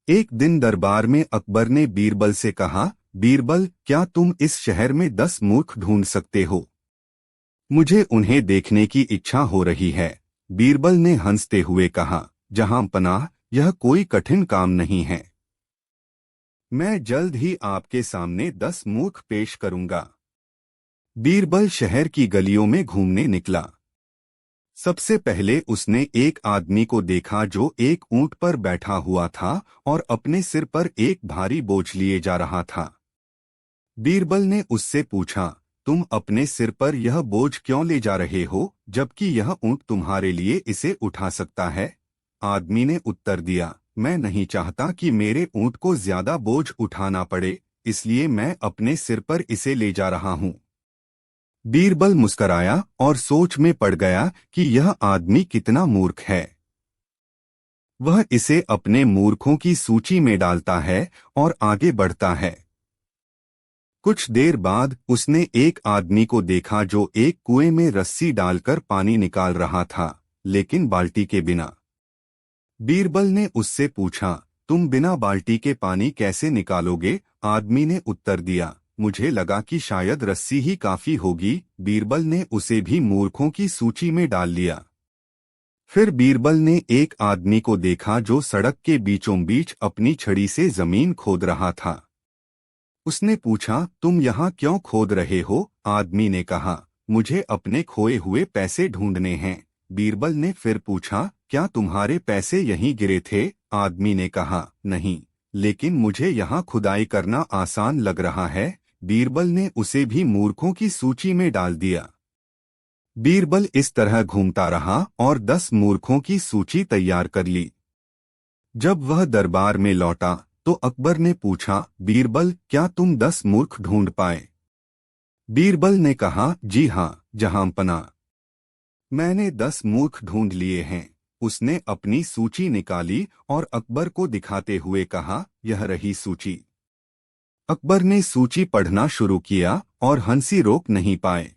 एक दिन दरबार में अकबर ने बीरबल से कहा, बीरबल, क्या तुम इस शहर में 10 मूर्ख ढूंढ सकते हो? मुझे उन्हें देखने की इच्छा हो रही है। बीरबल ने हंसते हुए कहा, जहां पनाह, यह कोई कठिन काम नहीं है। मैं जल्द ही आपके सामने 10 मूर्ख पेश करूंगा। बीरबल शहर की गलियों में घूमने निकला। सबसे पहले उसने एक आदमी को देखा जो एक ऊंट पर बैठा हुआ था और अपने सिर पर एक भारी बोझ लिए जा रहा था। बीरबल ने उससे पूछा, तुम अपने सिर पर यह बोझ क्यों ले जा रहे हो, जबकि यह ऊंट तुम्हारे लिए इसे उठा सकता है? आदमी ने उत्तर दिया, मैं नहीं चाहता कि मेरे ऊंट को ज्यादा बोझ उठाना पड़े, इसलिए मैं अपने सिर पर इसे ले जा रहा हूँ। बीरबल मुस्कराया और सोच में पड़ गया कि यह आदमी कितना मूर्ख है। वह इसे अपने मूर्खों की सूची में डालता है और आगे बढ़ता है। कुछ देर बाद उसने एक आदमी को देखा जो एक कुएं में रस्सी डालकर पानी निकाल रहा था, लेकिन बाल्टी के बिना। बीरबल ने उससे पूछा, तुम बिना बाल्टी के पानी कैसे निकालोगे? आदमी ने उत्तर दिया, मुझे लगा कि शायद रस्सी ही काफी होगी। बीरबल ने उसे भी मूर्खों की सूची में डाल लिया। फिर बीरबल ने एक आदमी को देखा जो सड़क के बीचों बीच अपनी छड़ी से जमीन खोद रहा था। उसने पूछा, तुम यहाँ क्यों खोद रहे हो? आदमी ने कहा, मुझे अपने खोए हुए पैसे ढूंढने हैं। बीरबल ने फिर पूछा, क्या तुम्हारे पैसे यहीं गिरे थे? आदमी ने कहा, नहीं, लेकिन मुझे यहाँ खुदाई करना आसान लग रहा है। बीरबल ने उसे भी मूर्खों की सूची में डाल दिया। बीरबल इस तरह घूमता रहा और 10 मूर्खों की सूची तैयार कर ली। जब वह दरबार में लौटा तो अकबर ने पूछा, बीरबल, क्या तुम 10 मूर्ख ढूंढ पाए? बीरबल ने कहा, जी हाँ, जहांपना, मैंने 10 मूर्ख ढूंढ लिए हैं। उसने अपनी सूची निकाली और अकबर को दिखाते हुए कहा, यह रही सूची। अकबर ने सूची पढ़ना शुरू किया और हंसी रोक नहीं पाए।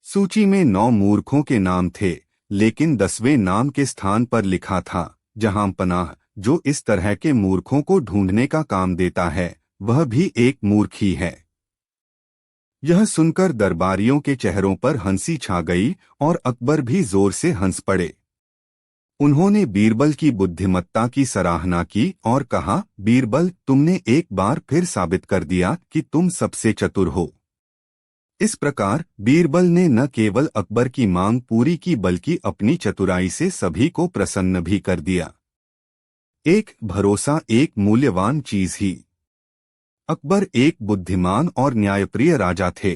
सूची में 9 मूर्खों के नाम थे, लेकिन 10वें नाम के स्थान पर लिखा था, जहांपनाह, जो इस तरह के मूर्खों को ढूंढने का काम देता है, वह भी एक मूर्ख ही है। यह सुनकर दरबारियों के चेहरों पर हंसी छा गई और अकबर भी जोर से हंस पड़े। उन्होंने बीरबल की बुद्धिमत्ता की सराहना की और कहा, बीरबल, तुमने एक बार फिर साबित कर दिया कि तुम सबसे चतुर हो। इस प्रकार बीरबल ने न केवल अकबर की मांग पूरी की बल्कि अपनी चतुराई से सभी को प्रसन्न भी कर दिया। एक भरोसा एक मूल्यवान चीज ही। अकबर एक बुद्धिमान और न्यायप्रिय राजा थे।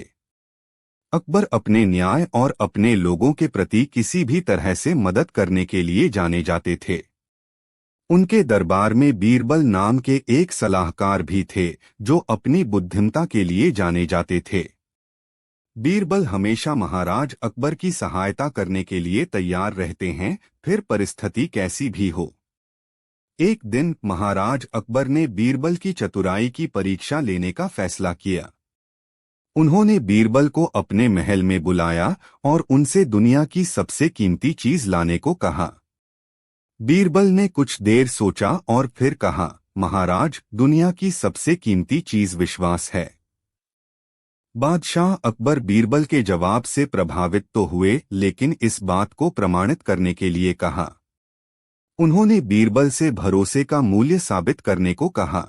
अकबर अपने न्याय और अपने लोगों के प्रति किसी भी तरह से मदद करने के लिए जाने जाते थे। उनके दरबार में बीरबल नाम के एक सलाहकार भी थे जो अपनी बुद्धिमत्ता के लिए जाने जाते थे। बीरबल हमेशा महाराज अकबर की सहायता करने के लिए तैयार रहते हैं, फिर परिस्थिति कैसी भी हो। एक दिन महाराज अकबर ने बीरबल की चतुराई की परीक्षा लेने का फैसला किया। उन्होंने बीरबल को अपने महल में बुलाया और उनसे दुनिया की सबसे कीमती चीज लाने को कहा। बीरबल ने कुछ देर सोचा और फिर कहा, महाराज, दुनिया की सबसे कीमती चीज विश्वास है। बादशाह अकबर बीरबल के जवाब से प्रभावित तो हुए, लेकिन इस बात को प्रमाणित करने के लिए कहा। उन्होंने बीरबल से भरोसे का मूल्य साबित करने को कहा।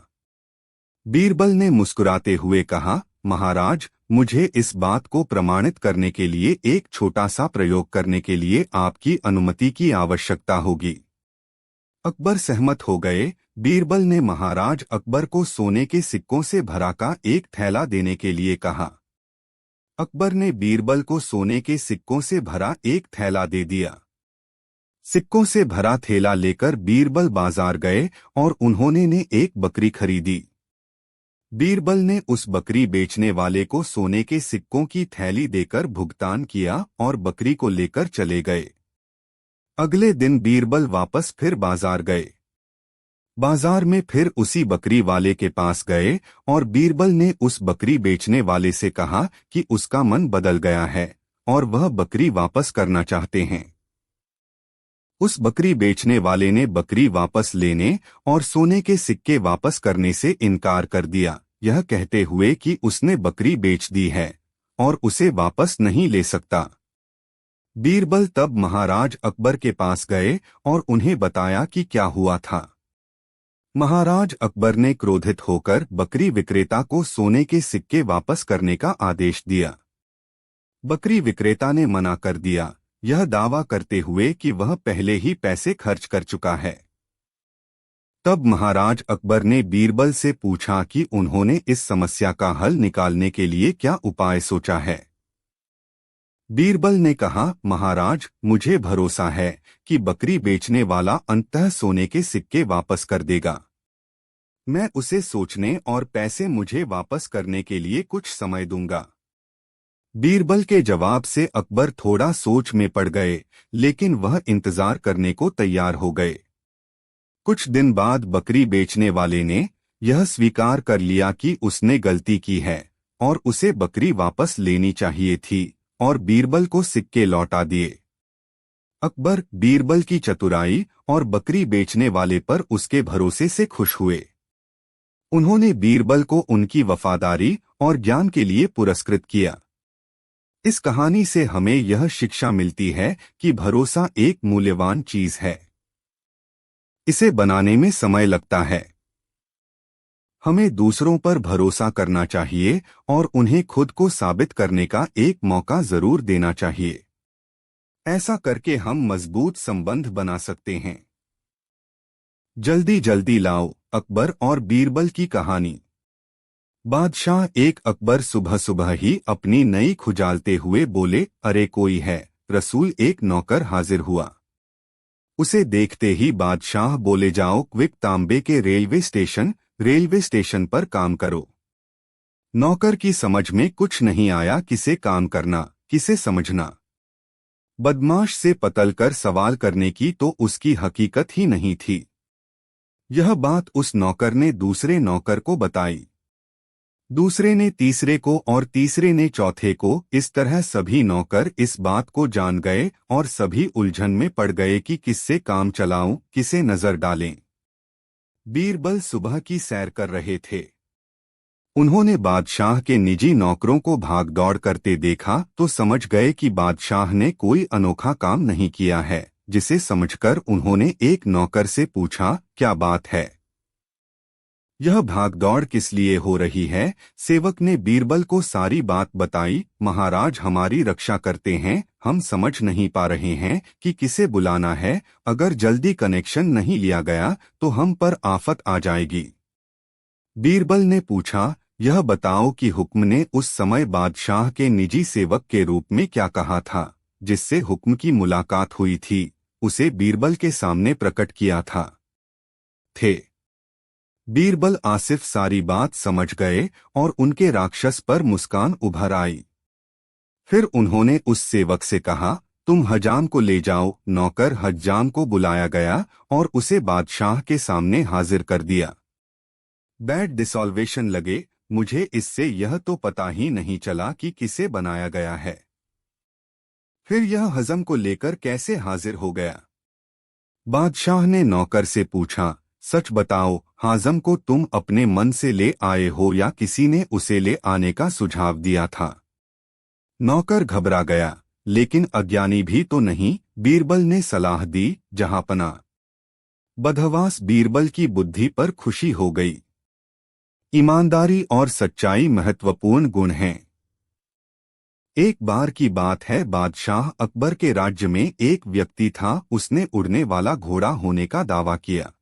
बीरबल ने मुस्कुराते हुए कहा, महाराज, मुझे इस बात को प्रमाणित करने के लिए एक छोटा सा प्रयोग करने के लिए आपकी अनुमति की आवश्यकता होगी। अकबर सहमत हो गए। बीरबल ने महाराज अकबर को सोने के सिक्कों से भरा का एक थैला देने के लिए कहा। अकबर ने बीरबल को सोने के सिक्कों से भरा एक थैला दे दिया। सिक्कों से भरा थैला लेकर बीरबल बाजार गए और उन्होंने एक बकरी खरीदी। बीरबल ने उस बकरी बेचने वाले को सोने के सिक्कों की थैली देकर भुगतान किया और बकरी को लेकर चले गए। अगले दिन बीरबल वापस फिर बाजार गए। बाजार में फिर उसी बकरी वाले के पास गए और बीरबल ने उस बकरी बेचने वाले से कहा कि उसका मन बदल गया है और वह बकरी वापस करना चाहते हैं। उस बकरी बेचने वाले ने बकरी वापस लेने और सोने के सिक्के वापस करने से इनकार कर दिया, यह कहते हुए कि उसने बकरी बेच दी है और उसे वापस नहीं ले सकता। बीरबल तब महाराज अकबर के पास गए और उन्हें बताया कि क्या हुआ था। महाराज अकबर ने क्रोधित होकर बकरी विक्रेता को सोने के सिक्के वापस करने का आदेश दिया। बकरी विक्रेता ने मना कर दिया, यह दावा करते हुए कि वह पहले ही पैसे खर्च कर चुका है। तब महाराज अकबर ने बीरबल से पूछा कि उन्होंने इस समस्या का हल निकालने के लिए क्या उपाय सोचा है। बीरबल ने कहा, महाराज, मुझे भरोसा है कि बकरी बेचने वाला अंततः सोने के सिक्के वापस कर देगा। मैं उसे सोचने और पैसे मुझे वापस करने के लिए कुछ समय दूंगा। बीरबल के जवाब से अकबर थोड़ा सोच में पड़ गए, लेकिन वह इंतजार करने को तैयार हो गए। कुछ दिन बाद बकरी बेचने वाले ने यह स्वीकार कर लिया कि उसने गलती की है और उसे बकरी वापस लेनी चाहिए थी और बीरबल को सिक्के लौटा दिए। अकबर बीरबल की चतुराई और बकरी बेचने वाले पर उसके भरोसे से खुश हुए। उन्होंने बीरबल को उनकी वफादारी और ज्ञान के लिए पुरस्कृत किया। इस कहानी से हमें यह शिक्षा मिलती है कि भरोसा एक मूल्यवान चीज है। इसे बनाने में समय लगता है। हमें दूसरों पर भरोसा करना चाहिए और उन्हें खुद को साबित करने का एक मौका जरूर देना चाहिए। ऐसा करके हम मजबूत संबंध बना सकते हैं। जल्दी जल्दी लाओ, अकबर और बीरबल की कहानी। बादशाह एक अकबर सुबह सुबह ही अपनी नई खुजालते हुए बोले, अरे कोई है। रसूल एक नौकर हाजिर हुआ। उसे देखते ही बादशाह बोले, जाओ क्विक तांबे के रेलवे स्टेशन पर काम करो। नौकर की समझ में कुछ नहीं आया, किसे काम करना, किसे समझना। बदमाश से पतलकर सवाल करने की तो उसकी हकीकत ही नहीं थी। यह बात उस नौकर ने दूसरे नौकर को बताई। दूसरे ने तीसरे को और तीसरे ने चौथे को। इस तरह सभी नौकर इस बात को जान गए और सभी उलझन में पड़ गए कि किससे काम चलाऊं, किसे नजर डालें। बीरबल सुबह की सैर कर रहे थे। उन्होंने बादशाह के निजी नौकरों को भाग दौड़ करते देखा तो समझ गए कि बादशाह ने कोई अनोखा काम नहीं किया है, जिसे समझकर उन्होंने एक नौकर से पूछा, क्या बात है? यह भागदौड़ किस लिए हो रही है? सेवक ने बीरबल को सारी बात बताई। महाराज, हमारी रक्षा करते हैं, हम समझ नहीं पा रहे हैं कि किसे बुलाना है। अगर जल्दी कनेक्शन नहीं लिया गया तो हम पर आफत आ जाएगी। बीरबल ने पूछा, यह बताओ कि हुक्म ने उस समय बादशाह के निजी सेवक के रूप में क्या कहा था, जिससे हुक्म की मुलाकात हुई थी, उसे बीरबल के सामने प्रकट किया था। बीरबल आसिफ सारी बात समझ गए और उनके राक्षस पर मुस्कान उभर आई। फिर उन्होंने उस सेवक से कहा, तुम हजाम को ले जाओ। नौकर हज्जाम को बुलाया गया और उसे बादशाह के सामने हाजिर कर दिया। बैड डिसॉल्वेशन लगे, मुझे इससे यह तो पता ही नहीं चला कि किसे बनाया गया है। फिर यह हजम को लेकर कैसे हाजिर हो गया? बादशाह ने नौकर से पूछा, सच बताओ, हाजम को तुम अपने मन से ले आए हो या किसी ने उसे ले आने का सुझाव दिया था? नौकर घबरा गया, लेकिन अज्ञानी भी तो नहीं। बीरबल ने सलाह दी, जहांपना। बदहवास बीरबल की बुद्धि पर खुशी हो गई। ईमानदारी और सच्चाई महत्वपूर्ण गुण हैं। एक बार की बात है, बादशाह अकबर के राज्य में एक व्यक्ति था। उसने उड़ने वाला घोड़ा होने का दावा किया।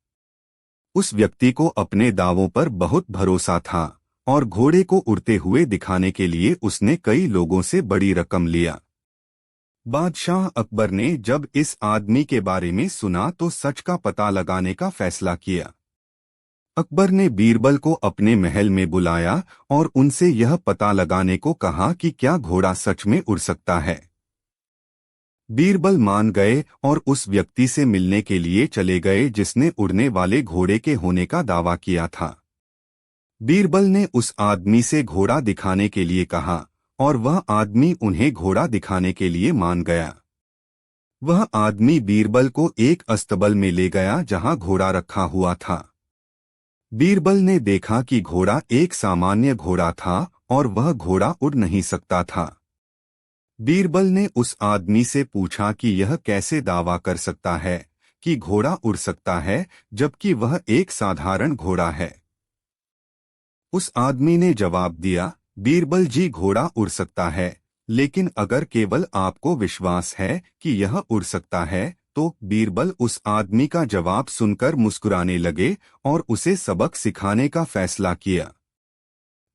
उस व्यक्ति को अपने दावों पर बहुत भरोसा था और घोड़े को उड़ते हुए दिखाने के लिए उसने कई लोगों से बड़ी रकम लिया। बादशाह अकबर ने जब इस आदमी के बारे में सुना तो सच का पता लगाने का फैसला किया। अकबर ने बीरबल को अपने महल में बुलाया और उनसे यह पता लगाने को कहा कि क्या घोड़ा सच में उड़ सकता है। बीरबल मान गए और उस व्यक्ति से मिलने के लिए चले गए जिसने उड़ने वाले घोड़े के होने का दावा किया था। बीरबल ने उस आदमी से घोड़ा दिखाने के लिए कहा और वह आदमी उन्हें घोड़ा दिखाने के लिए मान गया। वह आदमी बीरबल को एक अस्तबल में ले गया जहां घोड़ा रखा हुआ था। बीरबल ने देखा कि घोड़ा एक सामान्य घोड़ा था और वह घोड़ा उड़ नहीं सकता था। बीरबल ने उस आदमी से पूछा कि यह कैसे दावा कर सकता है कि घोड़ा उड़ सकता है जबकि वह एक साधारण घोड़ा है। उस आदमी ने जवाब दिया, बीरबल जी, घोड़ा उड़ सकता है, लेकिन अगर केवल आपको विश्वास है कि यह उड़ सकता है तो बीरबल उस आदमी का जवाब सुनकर मुस्कुराने लगे और उसे सबक सिखाने का फैसला किया।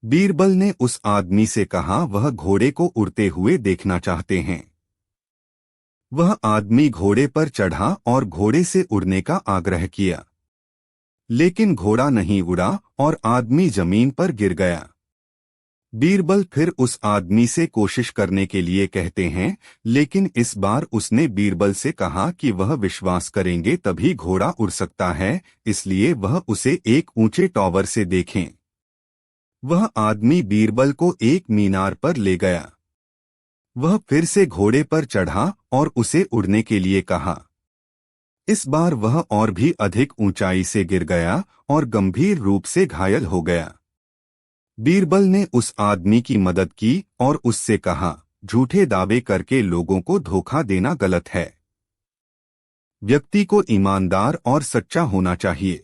बीरबल ने उस आदमी से कहा, वह घोड़े को उड़ते हुए देखना चाहते हैं। वह आदमी घोड़े पर चढ़ा और घोड़े से उड़ने का आग्रह किया, लेकिन घोड़ा नहीं उड़ा और आदमी जमीन पर गिर गया। बीरबल फिर उस आदमी से कोशिश करने के लिए कहते हैं, लेकिन इस बार उसने बीरबल से कहा कि वह विश्वास करेंगे तभी घोड़ा उड़ सकता है, इसलिए वह उसे एक ऊंचे टॉवर से देखें। वह आदमी बीरबल को एक मीनार पर ले गया। वह फिर से घोड़े पर चढ़ा और उसे उड़ने के लिए कहा। इस बार वह और भी अधिक ऊंचाई से गिर गया और गंभीर रूप से घायल हो गया। बीरबल ने उस आदमी की मदद की और उससे कहा, झूठे दावे करके लोगों को धोखा देना गलत है। व्यक्ति को ईमानदार और सच्चा होना चाहिए।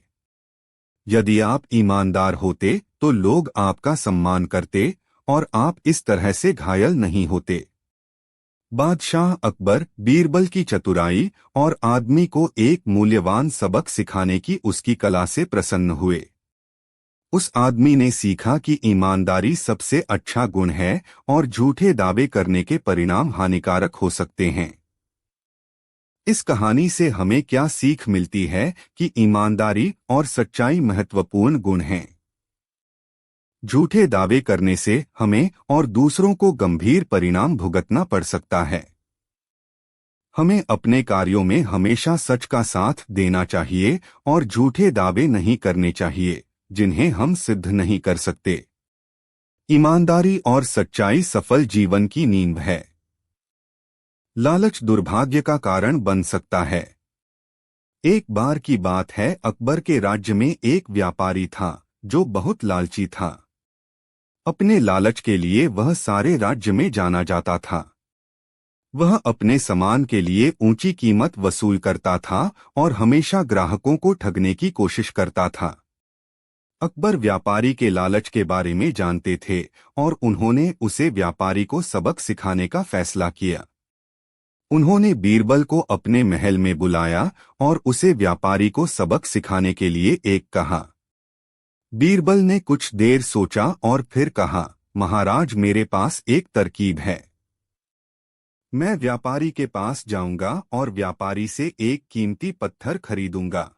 यदि आप ईमानदार होते तो लोग आपका सम्मान करते और आप इस तरह से घायल नहीं होते। बादशाह अकबर बीरबल की चतुराई और आदमी को एक मूल्यवान सबक सिखाने की उसकी कला से प्रसन्न हुए। उस आदमी ने सीखा कि ईमानदारी सबसे अच्छा गुण है और झूठे दावे करने के परिणाम हानिकारक हो सकते हैं। इस कहानी से हमें क्या सीख मिलती है कि ईमानदारी और सच्चाई महत्वपूर्ण गुण हैं। झूठे दावे करने से हमें और दूसरों को गंभीर परिणाम भुगतना पड़ सकता है। हमें अपने कार्यों में हमेशा सच का साथ देना चाहिए और झूठे दावे नहीं करने चाहिए जिन्हें हम सिद्ध नहीं कर सकते। ईमानदारी और सच्चाई सफल जीवन की नींव है। लालच दुर्भाग्य का कारण बन सकता है। एक बार की बात है, अकबर के राज्य में एक व्यापारी था जो बहुत लालची था। अपने लालच के लिए वह सारे राज्य में जाना जाता था। वह अपने सामान के लिए ऊंची कीमत वसूल करता था और हमेशा ग्राहकों को ठगने की कोशिश करता था। अकबर व्यापारी के लालच के बारे में जानते थे और उन्होंने उसे व्यापारी को सबक सिखाने का फैसला किया। उन्होंने बीरबल को अपने महल में बुलाया और उसे व्यापारी को सबक सिखाने के लिए एक कहा। बीरबल ने कुछ देर सोचा और फिर कहा, महाराज, मेरे पास एक तरकीब है। मैं व्यापारी के पास जाऊंगा और व्यापारी से एक कीमती पत्थर खरीदूंगा।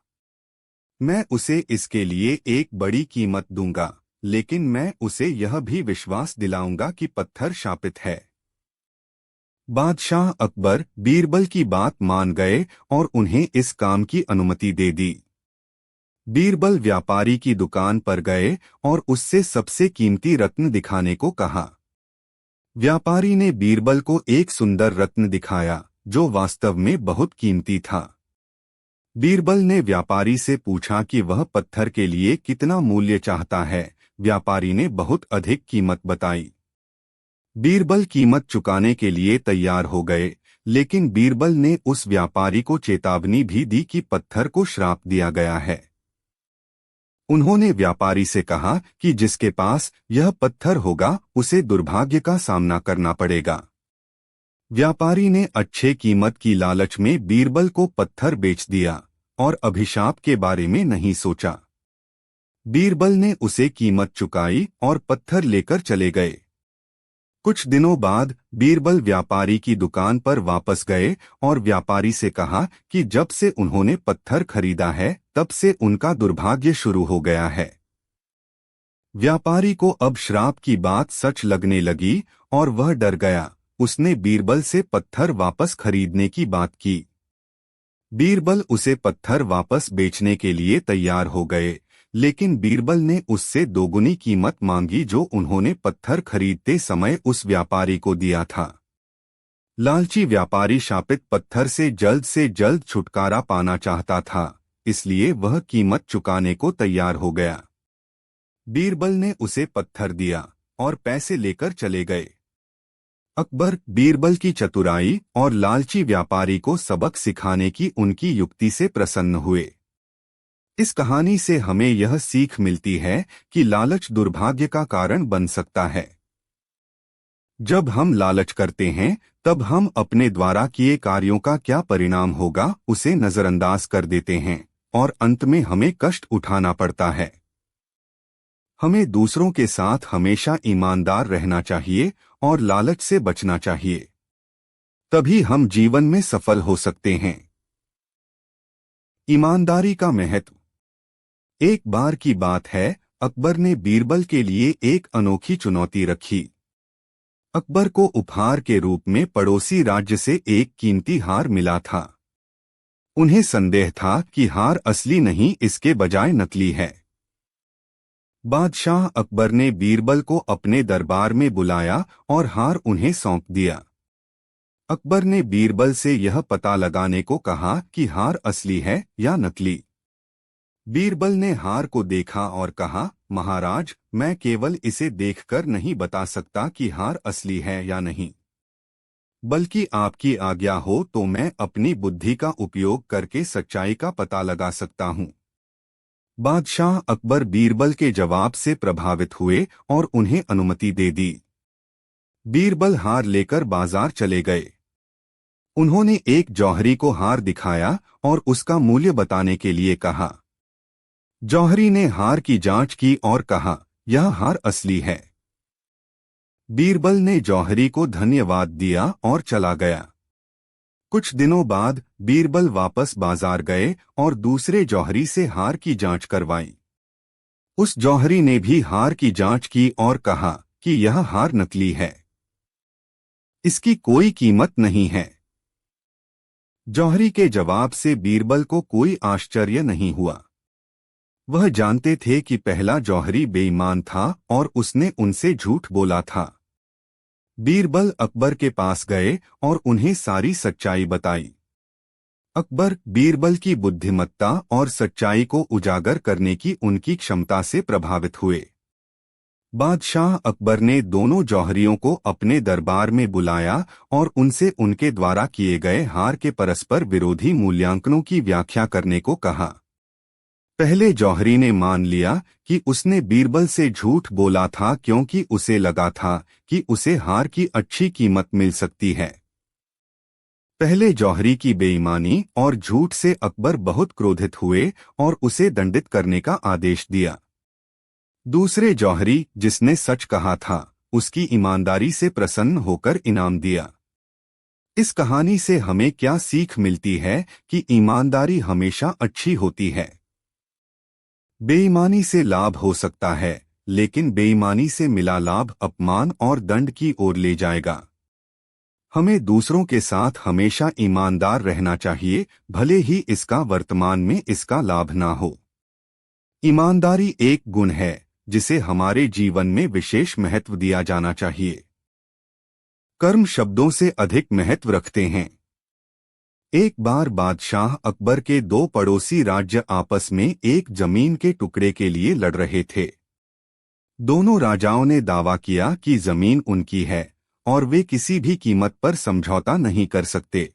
मैं उसे इसके लिए एक बड़ी कीमत दूंगा, लेकिन मैं उसे यह भी विश्वास दिलाऊंगा कि पत्थर शापित है। बादशाह अकबर बीरबल की बात मान गए और उन्हें इस काम की अनुमति दे दी। बीरबल व्यापारी की दुकान पर गए और उससे सबसे कीमती रत्न दिखाने को कहा। व्यापारी ने बीरबल को एक सुंदर रत्न दिखाया जो वास्तव में बहुत कीमती था। बीरबल ने व्यापारी से पूछा कि वह पत्थर के लिए कितना मूल्य चाहता है। व्यापारी ने बहुत अधिक कीमत बताई। बीरबल कीमत चुकाने के लिए तैयार हो गए, लेकिन बीरबल ने उस व्यापारी को चेतावनी भी दी कि पत्थर को श्राप दिया गया है। उन्होंने व्यापारी से कहा कि जिसके पास यह पत्थर होगा उसे दुर्भाग्य का सामना करना पड़ेगा। व्यापारी ने अच्छे कीमत की लालच में बीरबल को पत्थर बेच दिया और अभिशाप के बारे में नहीं सोचा। बीरबल ने उसे कीमत चुकाई और पत्थर लेकर चले गए। कुछ दिनों बाद बीरबल व्यापारी की दुकान पर वापस गए और व्यापारी से कहा कि जब से उन्होंने पत्थर खरीदा है तब से उनका दुर्भाग्य शुरू हो गया है। व्यापारी को अब श्राप की बात सच लगने लगी और वह डर गया। उसने बीरबल से पत्थर वापस खरीदने की बात की। बीरबल उसे पत्थर वापस बेचने के लिए तैयार हो गए, लेकिन बीरबल ने उससे दोगुनी कीमत मांगी जो उन्होंने पत्थर खरीदते समय उस व्यापारी को दिया था। लालची व्यापारी शापित पत्थर से जल्द छुटकारा पाना चाहता था, इसलिए वह कीमत चुकाने को तैयार हो गया। बीरबल ने उसे पत्थर दिया और पैसे लेकर चले गए। अकबर बीरबल की चतुराई और लालची व्यापारी को सबक सिखाने की उनकी युक्ति से प्रसन्न हुए। इस कहानी से हमें यह सीख मिलती है कि लालच दुर्भाग्य का कारण बन सकता है। जब हम लालच करते हैं तब हम अपने द्वारा किए कार्यों का क्या परिणाम होगा उसे नजरअंदाज कर देते हैं और अंत में हमें कष्ट उठाना पड़ता है। हमें दूसरों के साथ हमेशा ईमानदार रहना चाहिए और लालच से बचना चाहिए, तभी हम जीवन में सफल हो सकते हैं। ईमानदारी का महत्व। एक बार की बात है, अकबर ने बीरबल के लिए एक अनोखी चुनौती रखी। अकबर को उपहार के रूप में पड़ोसी राज्य से एक कीमती हार मिला था। उन्हें संदेह था कि हार असली नहीं, इसके बजाय नकली है। बादशाह अकबर ने बीरबल को अपने दरबार में बुलाया और हार उन्हें सौंप दिया। अकबर ने बीरबल से यह पता लगाने को कहा कि हार असली है या नकली। बीरबल ने हार को देखा और कहा, महाराज, मैं केवल इसे देखकर नहीं बता सकता कि हार असली है या नहीं, बल्कि आपकी आज्ञा हो तो मैं अपनी बुद्धि का उपयोग करके सच्चाई का पता लगा सकता हूँ। बादशाह अकबर बीरबल के जवाब से प्रभावित हुए और उन्हें अनुमति दे दी। बीरबल हार लेकर बाजार चले गए। उन्होंने एक जौहरी को हार दिखाया और उसका मूल्य बताने के लिए कहा। जौहरी ने हार की जांच की और कहा, यह हार असली है। बीरबल ने जौहरी को धन्यवाद दिया और चला गया। कुछ दिनों बाद बीरबल वापस बाजार गए और दूसरे जौहरी से हार की जांच करवाई। उस जौहरी ने भी हार की जांच की और कहा कि यह हार नकली है, इसकी कोई कीमत नहीं है। जौहरी के जवाब से बीरबल को कोई आश्चर्य नहीं हुआ। वह जानते थे कि पहला जौहरी बेईमान था और उसने उनसे झूठ बोला था। बीरबल अकबर के पास गए और उन्हें सारी सच्चाई बताई। अकबर बीरबल की बुद्धिमत्ता और सच्चाई को उजागर करने की उनकी क्षमता से प्रभावित हुए। बादशाह अकबर ने दोनों जौहरियों को अपने दरबार में बुलाया और उनसे उनके द्वारा किए गए हार के परस्पर विरोधी मूल्यांकनों की व्याख्या करने को कहा। पहले जौहरी ने मान लिया कि उसने बीरबल से झूठ बोला था क्योंकि उसे लगा था कि उसे हार की अच्छी कीमत मिल सकती है। पहले जौहरी की बेईमानी और झूठ से अकबर बहुत क्रोधित हुए और उसे दंडित करने का आदेश दिया। दूसरे जौहरी, जिसने सच कहा था, उसकी ईमानदारी से प्रसन्न होकर इनाम दिया। इस कहानी से हमें क्या सीख मिलती है कि ईमानदारी हमेशा अच्छी होती है। बेईमानी से लाभ हो सकता है, लेकिन बेईमानी से मिला लाभ अपमान और दंड की ओर ले जाएगा। हमें दूसरों के साथ हमेशा ईमानदार रहना चाहिए, भले ही इसका वर्तमान में इसका लाभ ना हो। ईमानदारी एक गुण है जिसे हमारे जीवन में विशेष महत्व दिया जाना चाहिए। कर्म शब्दों से अधिक महत्व रखते हैं। एक बार बादशाह अकबर के दो पड़ोसी राज्य आपस में एक जमीन के टुकड़े के लिए लड़ रहे थे। दोनों राजाओं ने दावा किया कि जमीन उनकी है और वे किसी भी कीमत पर समझौता नहीं कर सकते।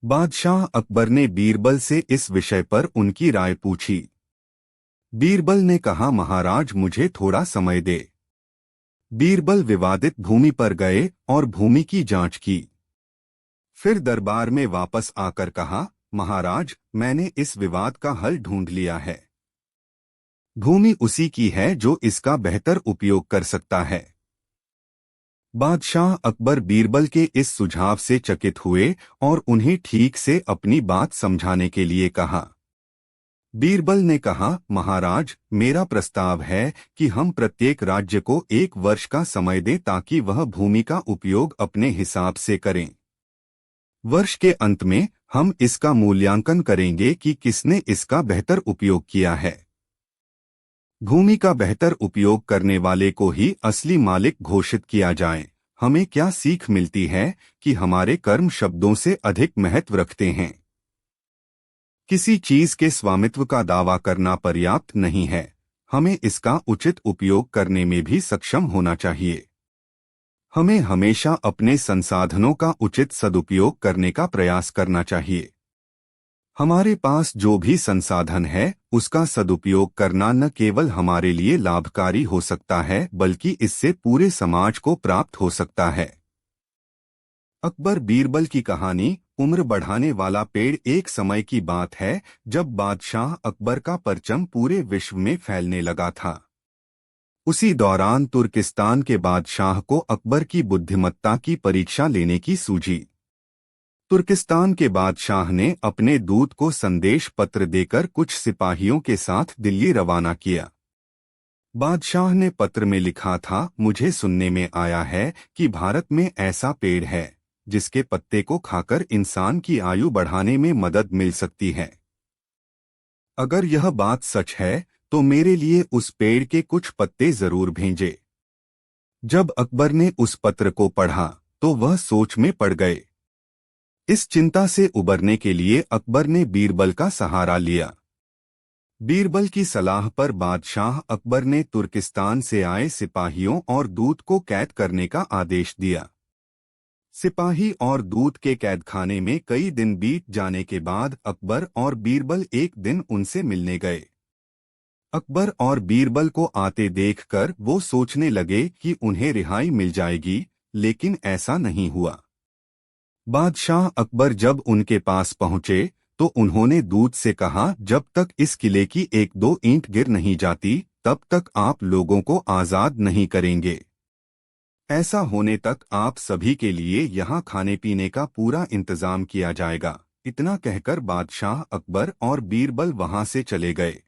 बादशाह अकबर ने बीरबल से इस विषय पर उनकी राय पूछी। बीरबल ने कहा, महाराज, मुझे थोड़ा समय दे। बीरबल विवादित भूमि पर गए और भूमि की जांच की। फिर दरबार में वापस आकर कहा, महाराज, मैंने इस विवाद का हल ढूंढ लिया है। भूमि उसी की है जो इसका बेहतर उपयोग कर सकता है। बादशाह अकबर बीरबल के इस सुझाव से चकित हुए और उन्हें ठीक से अपनी बात समझाने के लिए कहा। बीरबल ने कहा, महाराज, मेरा प्रस्ताव है कि हम प्रत्येक राज्य को 1 वर्ष का समय दें ताकि वह भूमि का उपयोग अपने हिसाब से करें। वर्ष के अंत में हम इसका मूल्यांकन करेंगे कि किसने इसका बेहतर उपयोग किया है। भूमि का बेहतर उपयोग करने वाले को ही असली मालिक घोषित किया जाए। हमें क्या सीख मिलती है कि हमारे कर्म शब्दों से अधिक महत्व रखते हैं। किसी चीज के स्वामित्व का दावा करना पर्याप्त नहीं है, हमें इसका उचित उपयोग करने में भी सक्षम होना चाहिए। हमें हमेशा अपने संसाधनों का उचित सदुपयोग करने का प्रयास करना चाहिए। हमारे पास जो भी संसाधन है उसका सदुपयोग करना न केवल हमारे लिए लाभकारी हो सकता है बल्कि इससे पूरे समाज को प्राप्त हो सकता है। अकबर बीरबल की कहानी। उम्र बढ़ाने वाला पेड़। एक समय की बात है जब बादशाह अकबर का परचम पूरे विश्व में फैलने लगा था। उसी दौरान तुर्किस्तान के बादशाह को अकबर की बुद्धिमत्ता की परीक्षा लेने की सूझी। तुर्किस्तान के बादशाह ने अपने दूत को संदेश पत्र देकर कुछ सिपाहियों के साथ दिल्ली रवाना किया। बादशाह ने पत्र में लिखा था, मुझे सुनने में आया है कि भारत में ऐसा पेड़ है जिसके पत्ते को खाकर इंसान की आयु बढ़ाने में मदद मिल सकती है। अगर यह बात सच है तो मेरे लिए उस पेड़ के कुछ पत्ते जरूर भेजें। जब अकबर ने उस पत्र को पढ़ा तो वह सोच में पड़ गए। इस चिंता से उबरने के लिए अकबर ने बीरबल का सहारा लिया। बीरबल की सलाह पर बादशाह अकबर ने तुर्किस्तान से आए सिपाहियों और दूत को कैद करने का आदेश दिया। सिपाही और दूत के कैदखाने में कई दिन बीत जाने के बाद अकबर और बीरबल एक दिन उनसे मिलने गए। अकबर और बीरबल को आते देखकर वो सोचने लगे कि उन्हें रिहाई मिल जाएगी, लेकिन ऐसा नहीं हुआ। बादशाह अकबर जब उनके पास पहुंचे तो उन्होंने दूत से कहा, जब तक इस किले की एक दो ईंट गिर नहीं जाती तब तक आप लोगों को आजाद नहीं करेंगे। ऐसा होने तक आप सभी के लिए यहाँ खाने पीने का पूरा इंतजाम किया जाएगा। इतना कहकर बादशाह अकबर और बीरबल वहां से चले गए।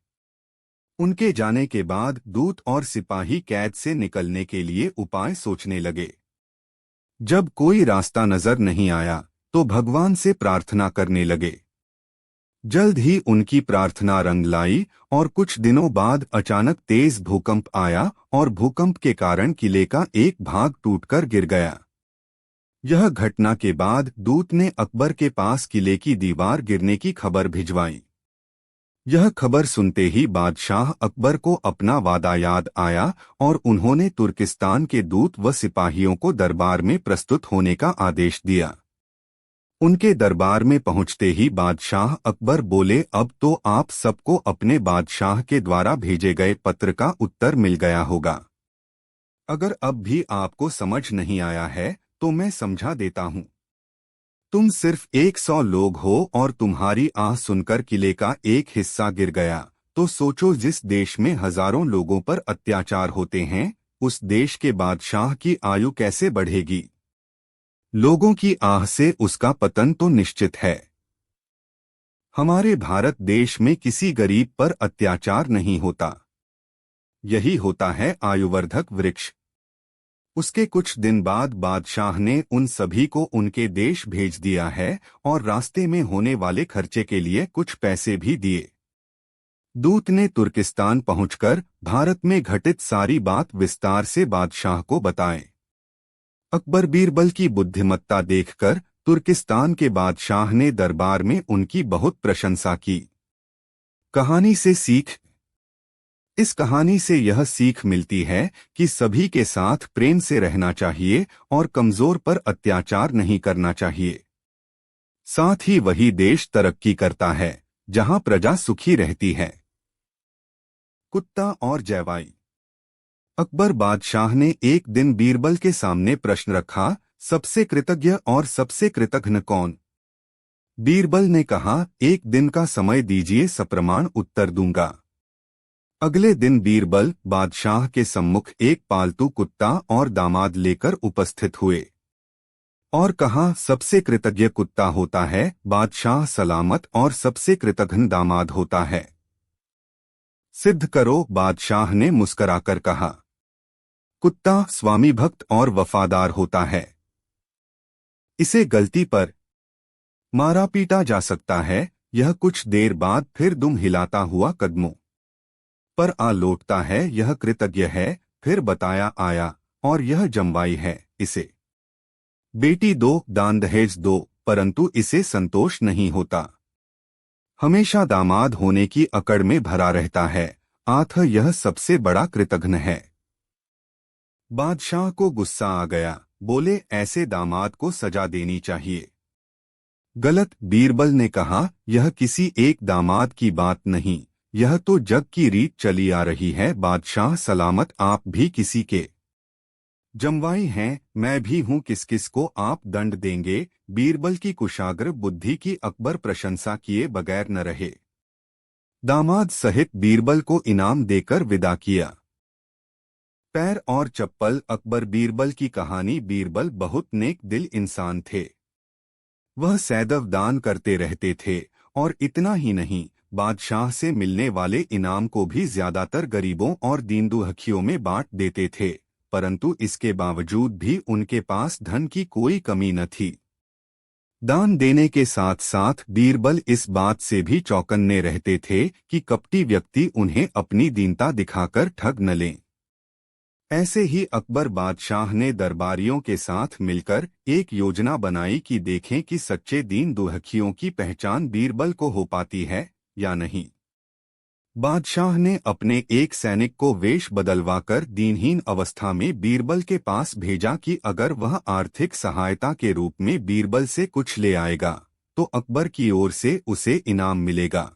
उनके जाने के बाद दूत और सिपाही कैद से निकलने के लिए उपाय सोचने लगे। जब कोई रास्ता नजर नहीं आया तो भगवान से प्रार्थना करने लगे। जल्द ही उनकी प्रार्थना रंग लाई और कुछ दिनों बाद अचानक तेज भूकंप आया और भूकंप के कारण किले का एक भाग टूटकर गिर गया। यह घटना के बाद दूत ने अकबर के पास किले की दीवार गिरने की खबर भिजवाई। यह खबर सुनते ही बादशाह अकबर को अपना वादा याद आया और उन्होंने तुर्किस्तान के दूत व सिपाहियों को दरबार में प्रस्तुत होने का आदेश दिया। उनके दरबार में पहुंचते ही बादशाह अकबर बोले, अब तो आप सबको अपने बादशाह के द्वारा भेजे गए पत्र का उत्तर मिल गया होगा। अगर अब भी आपको समझ नहीं आया है तो मैं समझा देता हूं। तुम सिर्फ 100 लोग हो और तुम्हारी आह सुनकर किले का एक हिस्सा गिर गया, तो सोचो जिस देश में हजारों लोगों पर अत्याचार होते हैं उस देश के बादशाह की आयु कैसे बढ़ेगी। लोगों की आह से उसका पतन तो निश्चित है। हमारे भारत देश में किसी गरीब पर अत्याचार नहीं होता। यही होता है आयुवर्धक वृक्ष। उसके कुछ दिन बाद बादशाह ने उन सभी को उनके देश भेज दिया है और रास्ते में होने वाले खर्चे के लिए कुछ पैसे भी दिए। दूत ने तुर्किस्तान पहुंचकर भारत में घटित सारी बात विस्तार से बादशाह को बताए। अकबर बीरबल की बुद्धिमत्ता देखकर तुर्किस्तान के बादशाह ने दरबार में उनकी बहुत प्रशंसा की। कहानी से सीख। इस कहानी से यह सीख मिलती है कि सभी के साथ प्रेम से रहना चाहिए और कमजोर पर अत्याचार नहीं करना चाहिए। साथ ही वही देश तरक्की करता है जहां प्रजा सुखी रहती है। कुत्ता और जैवाई। अकबर बादशाह ने एक दिन बीरबल के सामने प्रश्न रखा, सबसे कृतज्ञ और सबसे कृतघ्न कौन। बीरबल ने कहा, एक दिन का समय दीजिए, सप्रमाण उत्तर दूंगा। अगले दिन बीरबल बादशाह के सम्मुख एक पालतू कुत्ता और दामाद लेकर उपस्थित हुए और कहा, सबसे कृतज्ञ कुत्ता होता है बादशाह सलामत और सबसे कृतघ्न दामाद होता है। सिद्ध करो, बादशाह ने मुस्कराकर कहा। कुत्ता स्वामी भक्त और वफादार होता है। इसे गलती पर मारा पीटा जा सकता है। यह कुछ देर बाद फिर दुम हिलाता हुआ कदमों पर आ लौटता है। यह कृतज्ञ है। फिर बताया आया और यह जमवाई है। इसे बेटी दो, दान दहेज दो, परंतु इसे संतोष नहीं होता। हमेशा दामाद होने की अकड़ में भरा रहता है। आठ, यह सबसे बड़ा कृतघ्न है। बादशाह को गुस्सा आ गया। बोले, ऐसे दामाद को सजा देनी चाहिए। गलत, बीरबल ने कहा, यह किसी एक दामाद की बात नहीं, यह तो जग की रीत चली आ रही है। बादशाह सलामत, आप भी किसी के जमवाई हैं, मैं भी हूँ, किस किस को आप दंड देंगे। बीरबल की कुशाग्र बुद्धि की अकबर प्रशंसा किए बगैर न रहे। दामाद सहित बीरबल को इनाम देकर विदा किया। पैर और चप्पल। अकबर बीरबल की कहानी। बीरबल बहुत नेक दिल इंसान थे। वह सैदव दान करते रहते थे, और इतना ही नहीं, बादशाह से मिलने वाले इनाम को भी ज्यादातर गरीबों और दीन दुखियों में बांट देते थे। परंतु इसके बावजूद भी उनके पास धन की कोई कमी न थी। दान देने के साथ साथ बीरबल इस बात से भी चौकन्ने रहते थे कि कपटी व्यक्ति उन्हें अपनी दीनता दिखाकर ठग न लें। ऐसे ही अकबर बादशाह ने दरबारियों के साथ मिलकर एक योजना बनाई कि देखें कि सच्चे दीन दुखियों की पहचान बीरबल को हो पाती है या नहीं। बादशाह ने अपने एक सैनिक को वेश बदलवाकर दीनहीन अवस्था में बीरबल के पास भेजा कि अगर वह आर्थिक सहायता के रूप में बीरबल से कुछ ले आएगा तो अकबर की ओर से उसे इनाम मिलेगा।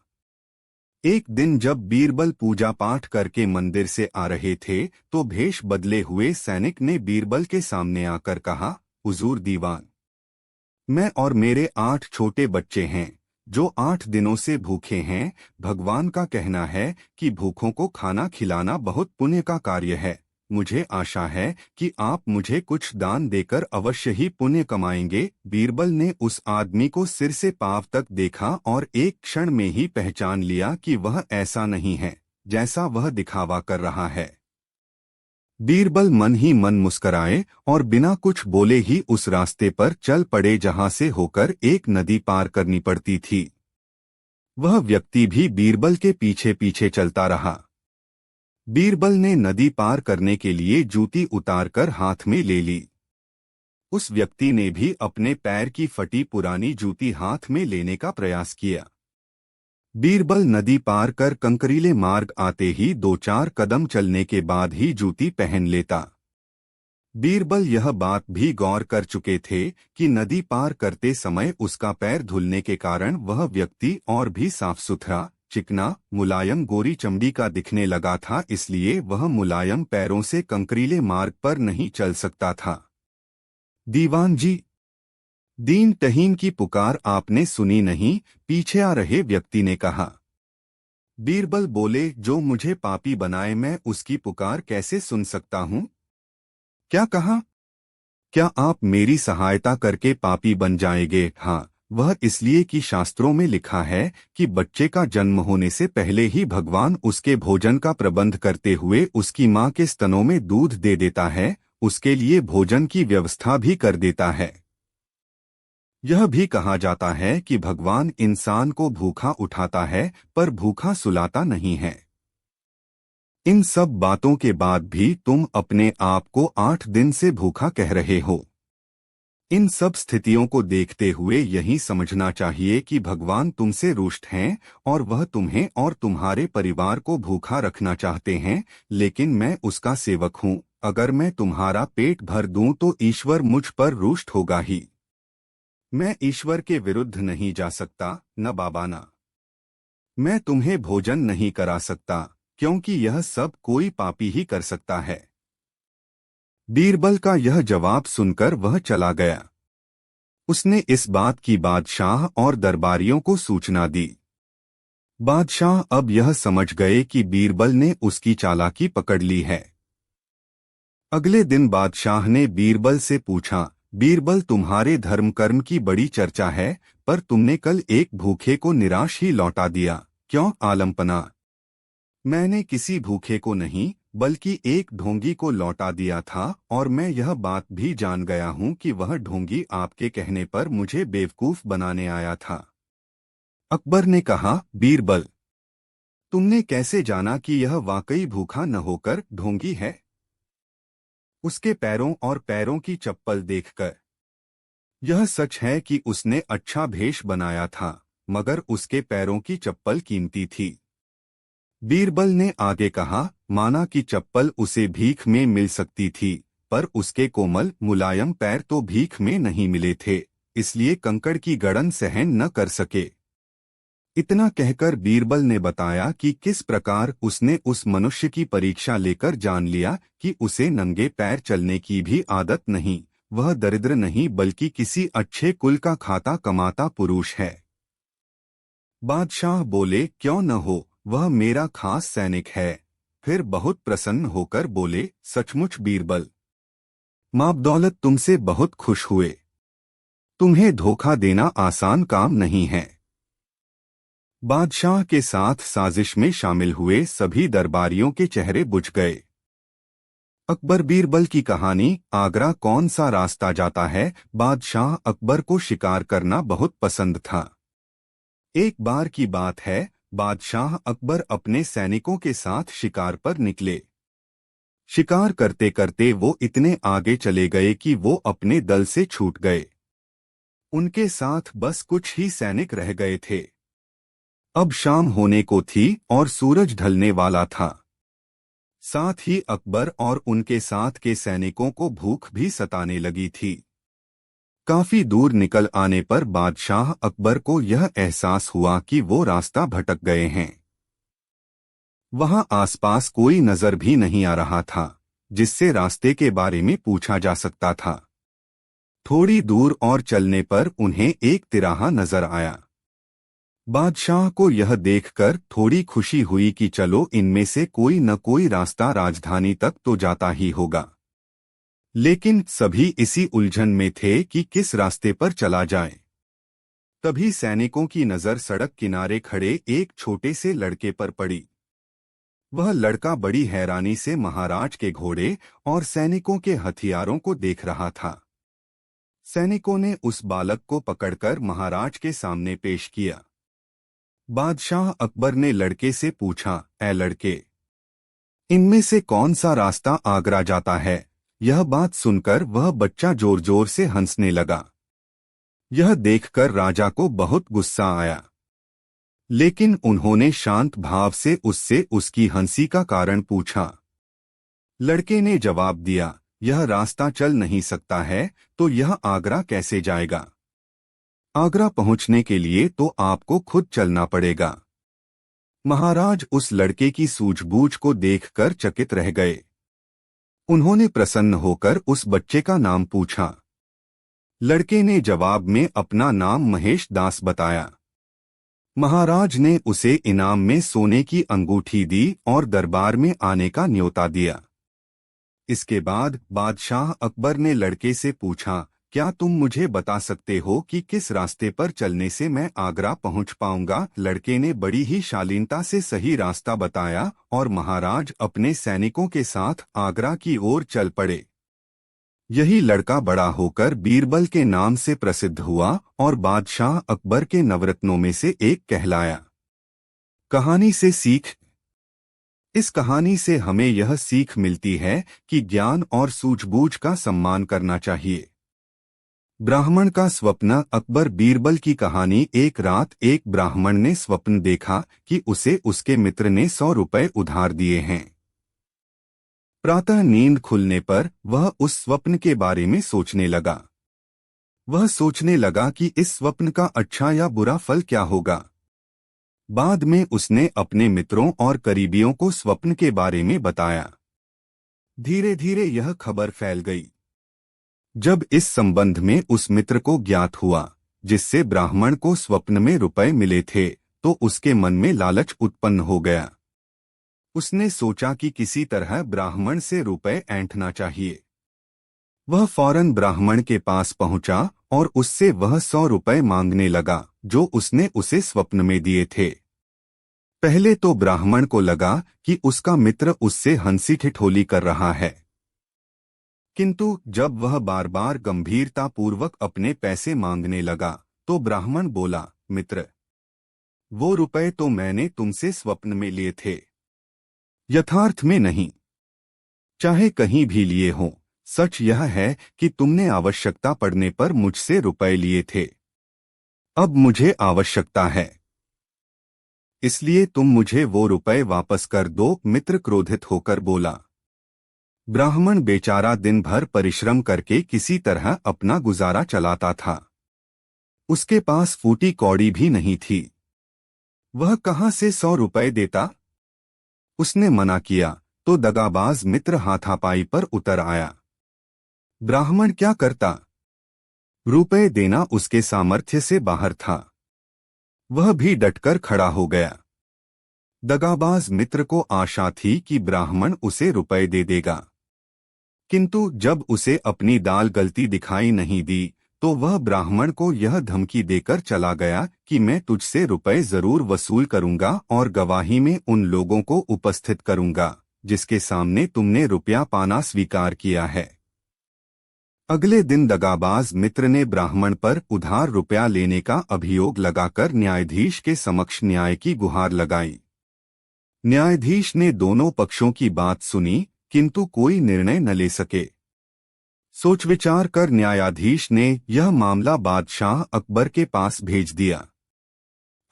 एक दिन जब बीरबल पूजा पाठ करके मंदिर से आ रहे थे तो भेष बदले हुए सैनिक ने बीरबल के सामने आकर कहा, हुजूर दीवान, मैं और मेरे 8 छोटे बच्चे हैं जो 8 दिनों से भूखे हैं। भगवान का कहना है कि भूखों को खाना खिलाना बहुत पुण्य का कार्य है। मुझे आशा है कि आप मुझे कुछ दान देकर अवश्य ही पुण्य कमाएंगे। बीरबल ने उस आदमी को सिर से पांव तक देखा और एक क्षण में ही पहचान लिया कि वह ऐसा नहीं है जैसा वह दिखावा कर रहा है। बीरबल मन ही मन मुस्कराए और बिना कुछ बोले ही उस रास्ते पर चल पड़े जहां से होकर एक नदी पार करनी पड़ती थी। वह व्यक्ति भी बीरबल के पीछे पीछे चलता रहा। बीरबल ने नदी पार करने के लिए जूती उतारकर हाथ में ले ली। उस व्यक्ति ने भी अपने पैर की फटी पुरानी जूती हाथ में लेने का प्रयास किया। बीरबल नदी पार कर कंकरीले मार्ग आते ही 2-4 कदम चलने के बाद ही जूती पहन लेता। बीरबल यह बात भी गौर कर चुके थे कि नदी पार करते समय उसका पैर धुलने के कारण वह व्यक्ति और भी साफ सुथरा, चिकना, मुलायम गोरी चमड़ी का दिखने लगा था, इसलिए वह मुलायम पैरों से कंकरीले मार्ग पर नहीं चल सकता था। दीवान जी, दीन तहीन की पुकार आपने सुनी नहीं, पीछे आ रहे व्यक्ति ने कहा। बीरबल बोले, जो मुझे पापी बनाए मैं उसकी पुकार कैसे सुन सकता हूँ? क्या कहा? क्या आप मेरी सहायता करके पापी बन जाएंगे? हाँ, वह इसलिए कि शास्त्रों में लिखा है कि बच्चे का जन्म होने से पहले ही भगवान उसके भोजन का प्रबंध करते हुए उसकी माँ के स्तनों में दूध दे देता है, उसके लिए भोजन की व्यवस्था भी कर देता है। यह भी कहा जाता है कि भगवान इंसान को भूखा उठाता है पर भूखा सुलाता नहीं है। इन सब बातों के बाद भी तुम अपने आप को 8 दिन से भूखा कह रहे हो। इन सब स्थितियों को देखते हुए यही समझना चाहिए कि भगवान तुमसे रुष्ट हैं और वह तुम्हें और तुम्हारे परिवार को भूखा रखना चाहते हैं, लेकिन मैं उसका सेवक हूँ। अगर मैं तुम्हारा पेट भर दूं तो ईश्वर मुझ पर रुष्ट होगा ही। मैं ईश्वर के विरुद्ध नहीं जा सकता, न बाबा ना। मैं तुम्हें भोजन नहीं करा सकता, क्योंकि यह सब कोई पापी ही कर सकता है। बीरबल का यह जवाब सुनकर वह चला गया। उसने इस बात की बादशाह और दरबारियों को सूचना दी। बादशाह अब यह समझ गए कि बीरबल ने उसकी चालाकी पकड़ ली है। अगले दिन बादशाह ने बीरबल से पूछा, बीरबल, तुम्हारे धर्म कर्म की बड़ी चर्चा है, पर तुमने कल एक भूखे को निराश ही लौटा दिया, क्यों? आलमपना, मैंने किसी भूखे को नहीं बल्कि एक ढोंगी को लौटा दिया था, और मैं यह बात भी जान गया हूँ कि वह ढोंगी आपके कहने पर मुझे बेवकूफ बनाने आया था। अकबर ने कहा, बीरबल, तुमने कैसे जाना कि यह वाकई भूखा न होकर ढोंगी है? उसके पैरों और पैरों की चप्पल देखकर। यह सच है कि उसने अच्छा भेष बनाया था, मगर उसके पैरों की चप्पल कीमती थी। बीरबल ने आगे कहा, माना कि चप्पल उसे भीख में मिल सकती थी, पर उसके कोमल मुलायम पैर तो भीख में नहीं मिले थे, इसलिए कंकड़ की गड़न सहन न कर सके। इतना कहकर बीरबल ने बताया कि किस प्रकार उसने उस मनुष्य की परीक्षा लेकर जान लिया कि उसे नंगे पैर चलने की भी आदत नहीं, वह दरिद्र नहीं बल्कि किसी अच्छे कुल का खाता कमाता पुरुष है। बादशाह बोले, क्यों न हो, वह मेरा खास सैनिक है। फिर बहुत प्रसन्न होकर बोले, सचमुच बीरबल, माप दौलत तुमसे बहुत खुश हुए। तुम्हें धोखा देना आसान काम नहीं है। बादशाह के साथ साजिश में शामिल हुए सभी दरबारियों के चेहरे बुझ गए। अकबर बीरबल की कहानी। आगरा कौन सा रास्ता जाता है। बादशाह अकबर को शिकार करना बहुत पसंद था। एक बार की बात है, बादशाह अकबर अपने सैनिकों के साथ शिकार पर निकले। शिकार करते करते वो इतने आगे चले गए कि वो अपने दल से छूट गए। उनके साथ बस कुछ ही सैनिक रह गए थे। अब शाम होने को थी और सूरज ढलने वाला था। साथ ही अकबर और उनके साथ के सैनिकों को भूख भी सताने लगी थी। काफी दूर निकल आने पर बादशाह अकबर को यह एहसास हुआ कि वो रास्ता भटक गए हैं। वहां आसपास कोई नजर भी नहीं आ रहा था जिससे रास्ते के बारे में पूछा जा सकता था। थोड़ी दूर और चलने पर उन्हें एक तिराहा नजर आया। बादशाह को यह देखकर थोड़ी खुशी हुई कि चलो इनमें से कोई न कोई रास्ता राजधानी तक तो जाता ही होगा। लेकिन सभी इसी उलझन में थे कि किस रास्ते पर चला जाए। तभी सैनिकों की नजर सड़क किनारे खड़े एक छोटे से लड़के पर पड़ी। वह लड़का बड़ी हैरानी से महाराज के घोड़े और सैनिकों के हथियारों को देख रहा था। सैनिकों ने उस बालक को पकड़कर महाराज के सामने पेश किया। बादशाह अकबर ने लड़के से पूछा, ऐ लड़के, इनमें से कौन सा रास्ता आगरा जाता है। यह बात सुनकर वह बच्चा जोर जोर से हंसने लगा। यह देखकर राजा को बहुत गुस्सा आया, लेकिन उन्होंने शांत भाव से उससे उसकी हंसी का कारण पूछा। लड़के ने जवाब दिया, यह रास्ता चल नहीं सकता है तो यह आगरा कैसे जाएगा। आगरा पहुंचने के लिए तो आपको खुद चलना पड़ेगा। महाराज उस लड़के की सूझबूझ को देखकर चकित रह गए। उन्होंने प्रसन्न होकर उस बच्चे का नाम पूछा। लड़के ने जवाब में अपना नाम महेश दास बताया। महाराज ने उसे इनाम में सोने की अंगूठी दी और दरबार में आने का न्योता दिया। इसके बाद बादशाह अकबर ने लड़के से पूछा, क्या तुम मुझे बता सकते हो कि किस रास्ते पर चलने से मैं आगरा पहुंच पाऊंगा। लड़के ने बड़ी ही शालीनता से सही रास्ता बताया और महाराज अपने सैनिकों के साथ आगरा की ओर चल पड़े। यही लड़का बड़ा होकर बीरबल के नाम से प्रसिद्ध हुआ और बादशाह अकबर के नवरत्नों में से एक कहलाया। कहानी से सीख। इस कहानी से हमें यह सीख मिलती है कि ज्ञान और सूझबूझ का सम्मान करना चाहिए। ब्राह्मण का स्वप्न। अकबर बीरबल की कहानी। एक रात एक ब्राह्मण ने स्वप्न देखा कि उसे उसके मित्र ने 100 रुपए उधार दिए हैं। प्रातः नींद खुलने पर वह उस स्वप्न के बारे में सोचने लगा। वह सोचने लगा कि इस स्वप्न का अच्छा या बुरा फल क्या होगा। बाद में उसने अपने मित्रों और करीबियों को स्वप्न के बारे में बताया। धीरे धीरे यह खबर फैल गई। जब इस संबंध में उस मित्र को ज्ञात हुआ जिससे ब्राह्मण को स्वप्न में रुपए मिले थे, तो उसके मन में लालच उत्पन्न हो गया। उसने सोचा कि किसी तरह ब्राह्मण से रुपए ऐंठना चाहिए। वह फौरन ब्राह्मण के पास पहुंचा और उससे वह 100 रुपए मांगने लगा जो उसने उसे स्वप्न में दिए थे। पहले तो ब्राह्मण को लगा कि उसका मित्र उससे हंसी ठिठोली कर रहा है, किंतु जब वह बार बार गंभीरतापूर्वक अपने पैसे मांगने लगा तो ब्राह्मण बोला, मित्र, वो रुपए तो मैंने तुमसे स्वप्न में लिए थे, यथार्थ में नहीं। चाहे कहीं भी लिए हों, सच यह है कि तुमने आवश्यकता पड़ने पर मुझसे रुपए लिए थे। अब मुझे आवश्यकता है, इसलिए तुम मुझे वो रुपए वापस कर दो। मित्र क्रोधित होकर बोला। ब्राह्मण बेचारा दिन भर परिश्रम करके किसी तरह अपना गुजारा चलाता था। उसके पास फूटी कौड़ी भी नहीं थी। वह कहां से 100 रुपए देता? उसने मना किया तो दगाबाज मित्र हाथापाई पर उतर आया। ब्राह्मण क्या करता? रुपए देना उसके सामर्थ्य से बाहर था। वह भी डटकर खड़ा हो गया। दगाबाज मित्र को आशा थी कि ब्राह्मण उसे रुपए दे देगा, किंतु जब उसे अपनी दाल गलती दिखाई नहीं दी तो वह ब्राह्मण को यह धमकी देकर चला गया कि मैं तुझसे रुपए जरूर वसूल करूंगा और गवाही में उन लोगों को उपस्थित करूंगा जिसके सामने तुमने रुपया पाना स्वीकार किया है। अगले दिन दगाबाज मित्र ने ब्राह्मण पर उधार रुपया लेने का अभियोग लगाकर न्यायाधीश के समक्ष न्याय की गुहार लगाई। न्यायाधीश ने दोनों पक्षों की बात सुनी, किंतु कोई निर्णय न ले सके। सोच विचार कर न्यायाधीश ने यह मामला बादशाह अकबर के पास भेज दिया।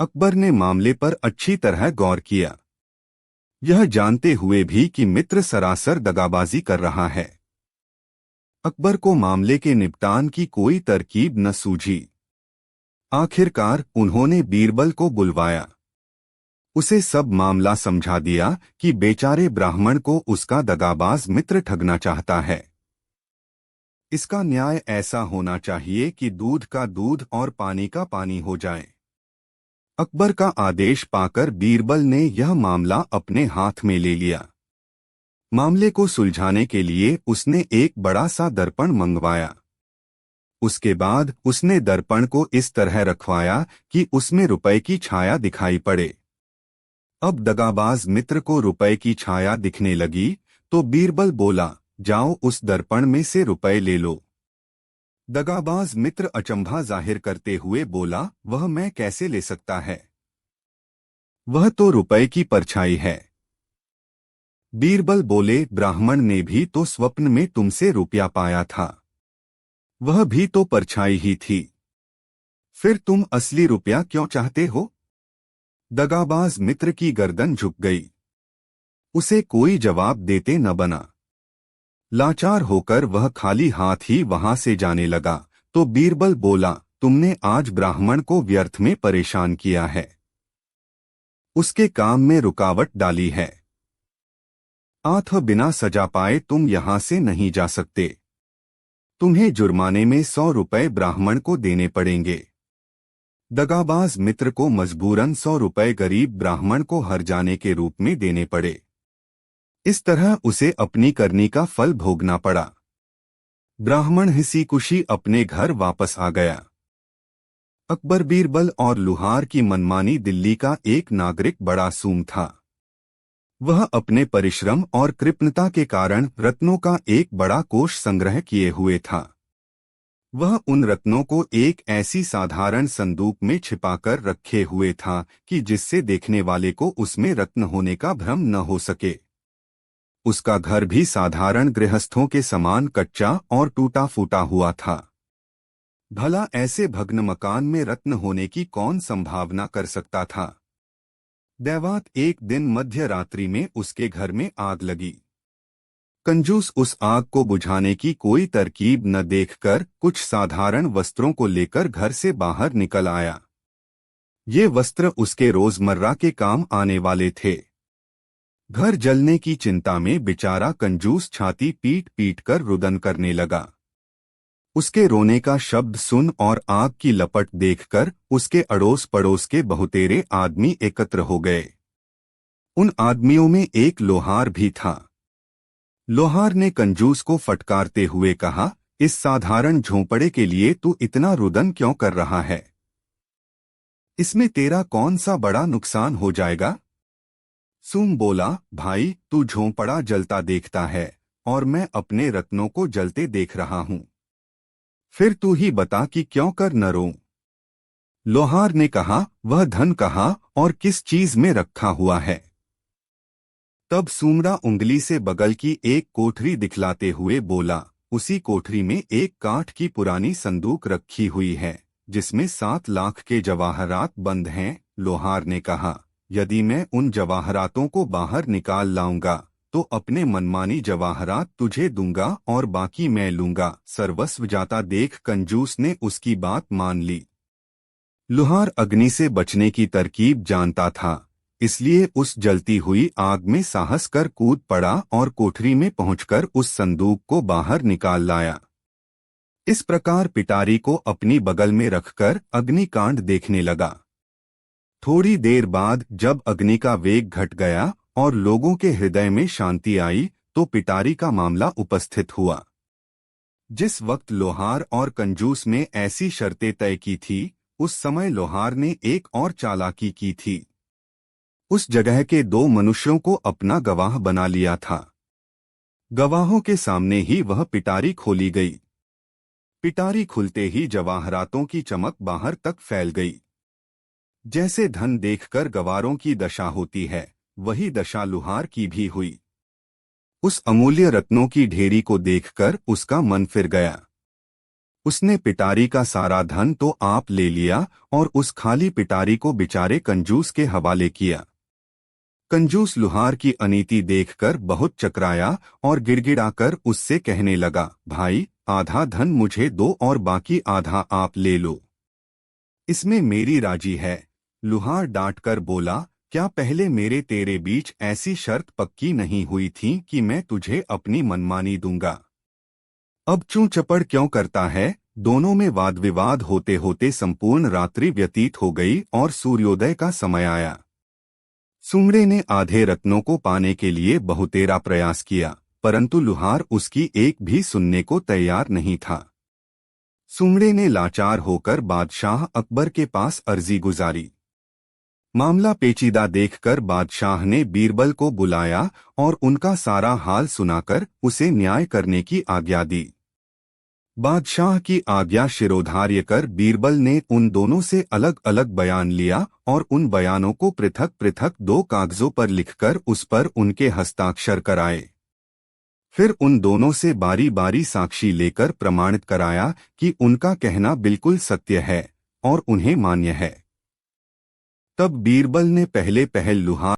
अकबर ने मामले पर अच्छी तरह गौर किया, यह जानते हुए भी कि मित्र सरासर दगाबाजी कर रहा है। अकबर को मामले के निपटान की कोई तरकीब न सूझी। आखिरकार उन्होंने बीरबल को बुलवाया। उसे सब मामला समझा दिया कि बेचारे ब्राह्मण को उसका दगाबाज मित्र ठगना चाहता है। इसका न्याय ऐसा होना चाहिए कि दूध का दूध और पानी का पानी हो जाए। अकबर का आदेश पाकर बीरबल ने यह मामला अपने हाथ में ले लिया। मामले को सुलझाने के लिए उसने एक बड़ा सा दर्पण मंगवाया। उसके बाद उसने दर्पण को इस तरह रखवाया कि उसमें रुपए की छाया दिखाई पड़े। अब दगाबाज मित्र को रुपए की छाया दिखने लगी तो बीरबल बोला, जाओ उस दर्पण में से रुपए ले लो। दगाबाज मित्र अचंभा जाहिर करते हुए बोला, वह मैं कैसे ले सकता है? वह तो रुपए की परछाई है। बीरबल बोले, ब्राह्मण ने भी तो स्वप्न में तुमसे रुपया पाया था, वह भी तो परछाई ही थी। फिर तुम असली रुपया क्यों चाहते हो? दगाबाज मित्र की गर्दन झुक गई। उसे कोई जवाब देते न बना। लाचार होकर वह खाली हाथ ही वहां से जाने लगा तो बीरबल बोला, तुमने आज ब्राह्मण को व्यर्थ में परेशान किया है, उसके काम में रुकावट डाली है। आठ बिना सजा पाए तुम यहां से नहीं जा सकते। तुम्हें जुर्माने में 100 रुपए ब्राह्मण को देने पड़ेंगे। दगाबाज मित्र को मजबूरन 100 रुपए गरीब ब्राह्मण को हर जाने के रूप में देने पड़े। इस तरह उसे अपनी करनी का फल भोगना पड़ा। ब्राह्मण हंसी खुशी अपने घर वापस आ गया। अकबर, बीरबल और लुहार की मनमानी दिल्ली का एक नागरिक बड़ा सूम था। वह अपने परिश्रम और कृपणता के कारण रत्नों का एक बड़ा कोष संग्रह किए हुए था। वह उन रत्नों को एक ऐसी साधारण संदूक में छिपाकर रखे हुए था कि जिससे देखने वाले को उसमें रत्न होने का भ्रम न हो सके। उसका घर भी साधारण गृहस्थों के समान कच्चा और टूटा फूटा हुआ था। भला ऐसे भग्न मकान में रत्न होने की कौन संभावना कर सकता था? दैवात एक दिन मध्य रात्रि में उसके घर में आग लगी। कंजूस उस आग को बुझाने की कोई तरकीब न देखकर कुछ साधारण वस्त्रों को लेकर घर से बाहर निकल आया। ये वस्त्र उसके रोजमर्रा के काम आने वाले थे। घर जलने की चिंता में बेचारा कंजूस छाती पीट पीट कर रुदन करने लगा। उसके रोने का शब्द सुन और आग की लपट देखकर उसके अड़ोस पड़ोस के बहुतेरे आदमी एकत्र हो गए। उन आदमियों में एक लोहार भी था। लोहार ने कंजूस को फटकारते हुए कहा, इस साधारण झोंपड़े के लिए तू इतना रुदन क्यों कर रहा है? इसमें तेरा कौन सा बड़ा नुकसान हो जाएगा? सूम बोला, भाई तू झोंपड़ा जलता देखता है और मैं अपने रत्नों को जलते देख रहा हूं। फिर तू ही बता कि क्यों कर न रोऊं। लोहार ने कहा, वह धन कहाँ और किस चीज में रखा हुआ है? तब सूमड़ा उंगली से बगल की एक कोठरी दिखलाते हुए बोला, उसी कोठरी में एक काठ की पुरानी संदूक रखी हुई है जिसमें 7 लाख के जवाहरात बंद हैं। लोहार ने कहा, यदि मैं उन जवाहरातों को बाहर निकाल लाऊंगा तो अपने मनमानी जवाहरात तुझे दूंगा और बाकी मैं लूंगा। सर्वस्व जाता देख कंजूस ने उसकी बात मान ली। लोहार अग्नि से बचने की तरकीब जानता था, इसलिए उस जलती हुई आग में साहस कर कूद पड़ा और कोठरी में पहुंचकर उस संदूक को बाहर निकाल लाया। इस प्रकार पिटारी को अपनी बगल में रखकर अग्निकांड देखने लगा। थोड़ी देर बाद जब अग्नि का वेग घट गया और लोगों के हृदय में शांति आई तो पिटारी का मामला उपस्थित हुआ। जिस वक्त लोहार और कंजूस में ऐसी शर्तें तय की थी, उस समय लोहार ने एक और चालाकी की थी। उस जगह के 2 मनुष्यों को अपना गवाह बना लिया था। गवाहों के सामने ही वह पिटारी खोली गई। पिटारी खुलते ही जवाहरातों की चमक बाहर तक फैल गई। जैसे धन देखकर गवारों की दशा होती है, वही दशा लोहार की भी हुई। उस अमूल्य रत्नों की ढेरी को देखकर उसका मन फिर गया। उसने पिटारी का सारा धन तो आप ले लिया और उस खाली पिटारी को बेचारे कंजूस के हवाले किया। कंजूस लोहार की अनीति देखकर बहुत चकराया और गिड़गिड़ाकर उससे कहने लगा, भाई, आधा धन मुझे दो और बाकी आधा आप ले लो। इसमें मेरी राजी है। लोहार डांटकर बोला, क्या पहले मेरे तेरे बीच ऐसी शर्त पक्की नहीं हुई थी कि मैं तुझे अपनी मनमानी दूंगा? अब चूं चपड़ क्यों करता है? दोनों में वाद विवाद होते होते संपूर्ण रात्रि व्यतीत हो गई और सूर्योदय का समय आया। सुंगड़े ने आधे रत्नों को पाने के लिए बहुतेरा प्रयास किया, परंतु लोहार उसकी एक भी सुनने को तैयार नहीं था। सुंगड़े ने लाचार होकर बादशाह अकबर के पास अर्जी गुजारी। मामला पेचीदा देखकर बादशाह ने बीरबल को बुलाया और उनका सारा हाल सुनाकर उसे न्याय करने की आज्ञा दी। बादशाह की आज्ञा शिरोधार्य कर बीरबल ने उन दोनों से अलग अलग बयान लिया और उन बयानों को पृथक पृथक 2 कागजों पर लिखकर उस पर उनके हस्ताक्षर कराए। फिर उन दोनों से बारी बारी साक्षी लेकर प्रमाणित कराया कि उनका कहना बिल्कुल सत्य है और उन्हें मान्य है। तब बीरबल ने पहले पहल लोहार